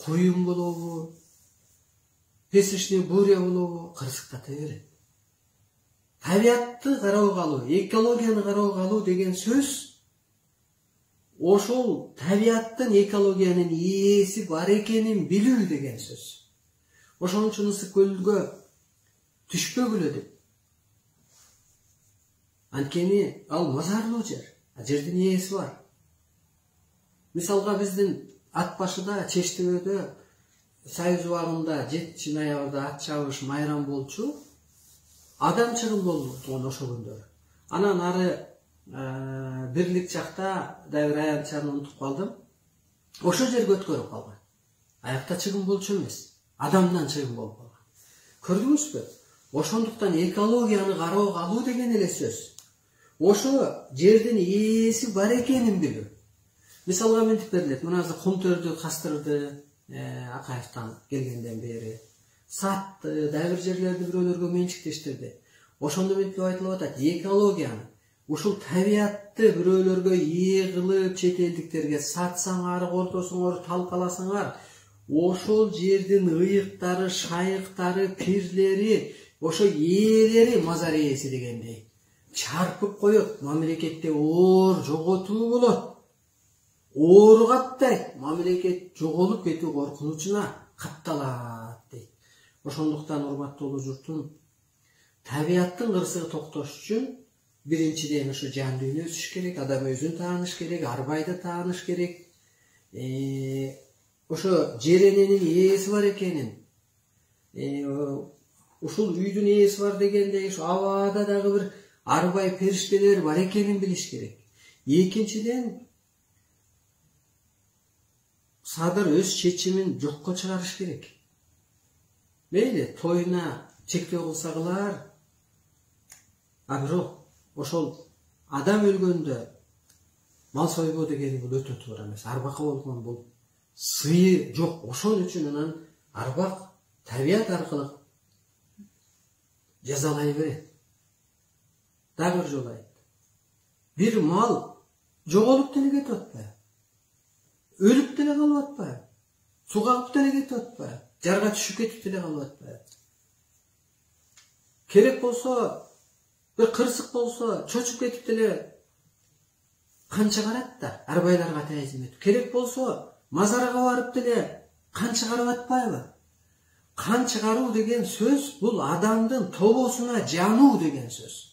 куюн болобу, песочный буря болобу, кырсыктата берет. Табиатты кароого алуу, экологияны кароого алуу деген сөз ошол табиаттын, экологиянын ээси бар экенин билүү деген сөз. Ошон үчүн ысык көлгө түшпөгүлө деп. Анткени ал мазарлуу жер. Жердин ээси бар. Мисалга биздин ат башыда, Чештебөдө Союз убагында 7-ноябрда ат чабыш майрам болчу. Адам чыгым болду ошол күндөрү. Анан ары Бирлик жакта дагы аянтчаны унутуп калдым. Ошол жерге өткөрүп калган. Аякта чыгым болчу эмес, адамдан чыгым болуп калган. Көрдүңүзбү? Ошондуктан экологияны кароого алуу деген эле сөз. Ошо жердин ээси бар экенин билүү. Мисалга мынтип берилет. Мына Кумтөрдү кастырды, Акаевтан келгенден бери сатты, дагы бир жерлерди бирөөлөргө менчиктештирди. Ошондо мынтип айтылып атат, экологияны, ушул табиатты бирөөлөргө ээ кылып, чет элдиктерге сатсаңар, ортосуңар, талкаласаңар, ошол жердин ыйыктары, шайыктары, пирлери, ошо ээлери мазар ээси дегендей чарпып коет, мамлекетте оор жоготуу болот. Оор каттайт, мамлекет жоголуп кетүү коркунучуна катталат дейт. Ошондуктан урматтуу журтум, табиаттын кырсыгы токтош үчүн биринчиден ошо жан дүйнө өсүш керек, адам өзүн тааныш керек, арбайды тааныш керек. Ошо жер эненин ээси бар экенин, ушул үйдүн ээси бар дегендей, ошо абада дагы бир арбай периштелер бар экенин билиш керек. Экинчиден, садыр өз чечимин жокко чыгарыш керек. Мейли, тоюна чектөө кылса кылар, а бирок ошол адам өлгөндө мал сойбоо дегени бул өтө туура эмес. Арбакка болгон бул сыйы жок. Ошон үчүн анан арбак табият аркылуу жазалай берет. Дагы бир жолу айт. Бир мал жоголуп деле кетип атпайбы? Өлүп деле калып атпайбы? Суга агып деле кетип атпайбы? Жарга түшүп кетип деле калып атпайбы? Керек болсо, bir кырсык болсо, чочуп кетип деле кан чыгарат да, арбайларга таазим этип. Керек болсо, мазарага барып деле кан чыгарып атпайбы? Кан чыгаруу деген сөз бул адамдын тобосуна жануу деген сөз.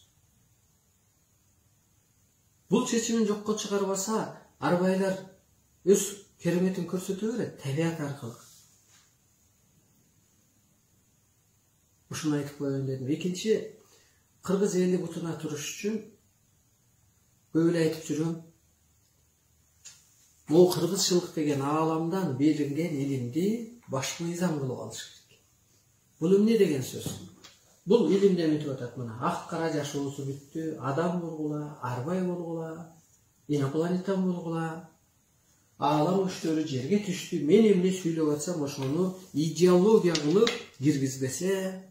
Бул чечимин жокко чыгарбаса, арбайлар өз кереметин көрсөтө берет табият аркылуу. Ушуну айтып коеюн дедим. Экинчи, кыргыз эли бутуна туруш үчүн көп эле айтып жүрөм. Могу кыргызчылык деген ааламдан берилген илимди баш мыйзам кылып алыш керек. Бул эмне деген сөз? Бул илимде мынтип атат, мына ак кара жашоосу бүттү, адам болгула, арбай болгула, инопланетян болгула, аалам күчтөрү жерге түштү, мен эмне сүйлөп атсам ошону идеология кылып киргизбесе,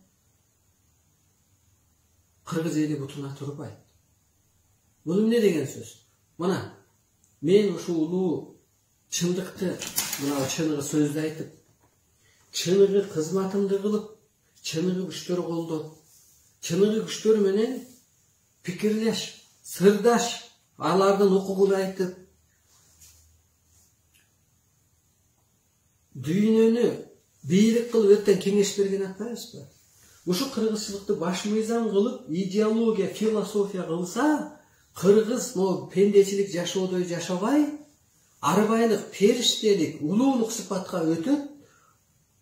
кыргыз эли бутуна турбайт. Бул эмне деген сөз? Мына мен ушул улуу чындыкты, мына чыныгы сөздү айтып, чыныгы кызматымды кылып, чыныгы күчтөр колдоп, чыныгы күчтөр менен пикирлеш, сырдаш, алардын укугун айтып, дүйнөнү бийлик кылып эртең кеңеш берген атпайбызбы? Ушу кыргызчылыкты баш мыйзам кылып, идеология, философия кылса, кыргыз могу пендечилик жашоодой жашабай, арбайлык, периштелик, улуулук сыпатка өтөт,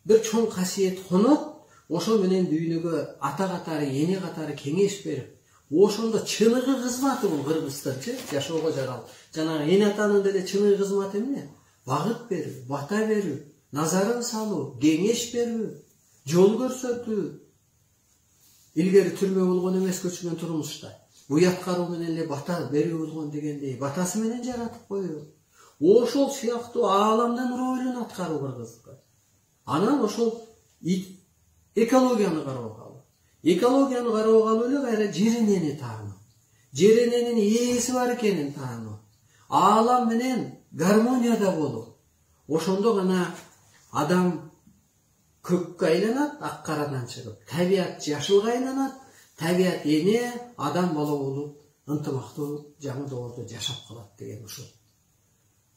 бир чоң касиет конот, ошол менен дүйнөгө ата катары, эне катары кеңеш берип, ошондо чыныгы кызматы бул кыргызчы жашоого жарал. Жанагы эне атанын деле чыныгы кызматы эмне? Багыт берүү, бата берүү, назарын салуу, кеңеш берүү, жол көрсөтүү. Илгери түрмө болгон эмес көчмөн турмушта. Уят кароо менен эле бата берүү болгон дегендей, батасы менен жаратып коюу. Ошол сыяктуу ааламдын ролун аткаруу кыргызга. Анан ошол экологияны кароого алуу. Экологияны кароого алуу эле кайра жер энени таануу. Жер эненин ээси бар экенин таануу. Аалам менен гармонияда болуу. Ошондо гана Адам көкке айланат, ак карадан чыгып. Табият жашылга айланат, табият эне адам бала болуп, ынтымактуу, жаңы доордо жашап калат деген ушул.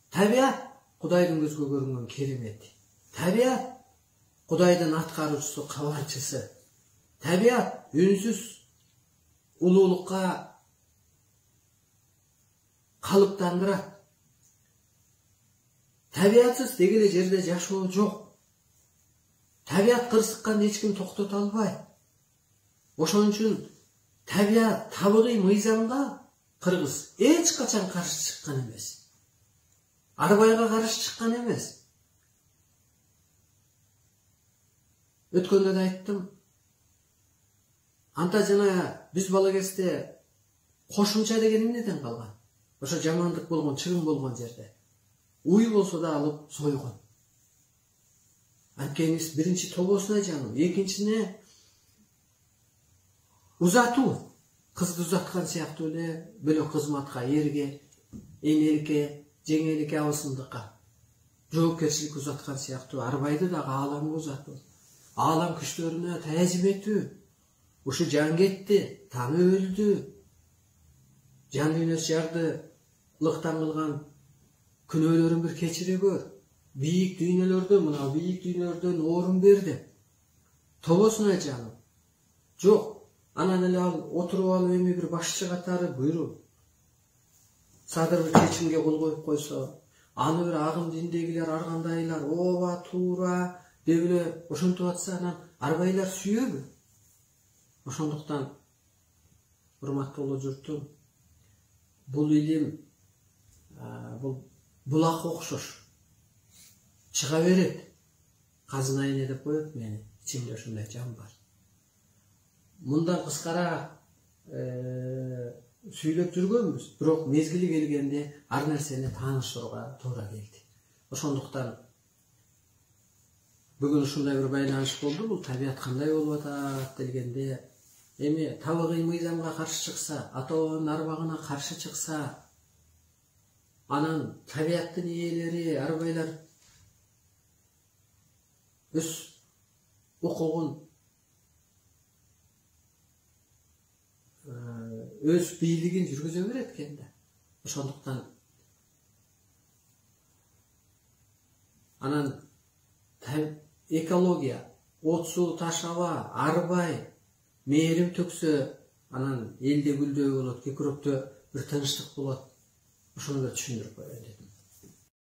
Табият Кудайдын көзгө көрүнгөн керемети. Табият Кудайдын аткаруучусу, кабарчысы. Табият үнсүз улуулукка калыптандырат. Табиятсыз деги эле жерде жашоо жок. Табият кырсыкканды эч ким токтото албайт. Ошон үчүн табият табигый мыйзамга кыргыз эч качан каршы чыккан эмес. Арбайга каршы чыккан эмес. Өткөндө да айттым. Анта жана биз бала кезде кошумча деген эмнеден калган? Ошо жамандык болгон, чыгым болгон жерде. Уй болсо да алып сойгон. Анткени биринчи тобосуна жаным, экинчине узатуу. Кызды узаткан сыяктуу эле бөлөк кызматка, эрге, энеликке, жеңеликке, абысындыкка жоопкерчилик узаткан сыяктуу арбайды дагы ааламга узатуу. Аалам күчтөрүнө таазим этүү. Ушу жан кетти, таны өлдү. Жан дүйнөсү жардылыктан кылган күнөөлөрүн бир кечире көр. Бийик дүйнөлөрдөн, мына бийик дүйнөлөрдөн орун берди. Тобосуна жаным. Жок, анан эле ал отуруп алып эми бир башчы катары буйруп. Садыр бир чечимге кол коюп койсо, аны бир агым диндегилер, аргандайлар, ооба, туура деп эле ошентип атса, анан арбайлар сүйөбү? Ошондуктан, урматтуу журтум, бул илим, бул булакка окшош. Чыга берет. Казына эне деп коет мени. Ичимде ушундай жан бар. Мындан кыскараак сүйлөп жүргөнбүз, бирок мезгили келгенде ар нерсени тааныштырууга туура келди. Ошондуктан бүгүн ушундай бир байланыш болду. Бул табият кандай болуп атат дегенде, эми табигый мыйзамга каршы чыкса, ата-бабанын арбагына каршы чыкса, анан табияттын ээлери, арбайлар өз укугун, өз бийлигин жүргүзө берет экен да. Ошондуктан анан экология, от суу, таш аба, арбай, мээрим төксө, анан элде гүлдөө болот, кекүрөктө бир тынчтык болот. Ошону да түшүндүрүп коеюн дедим.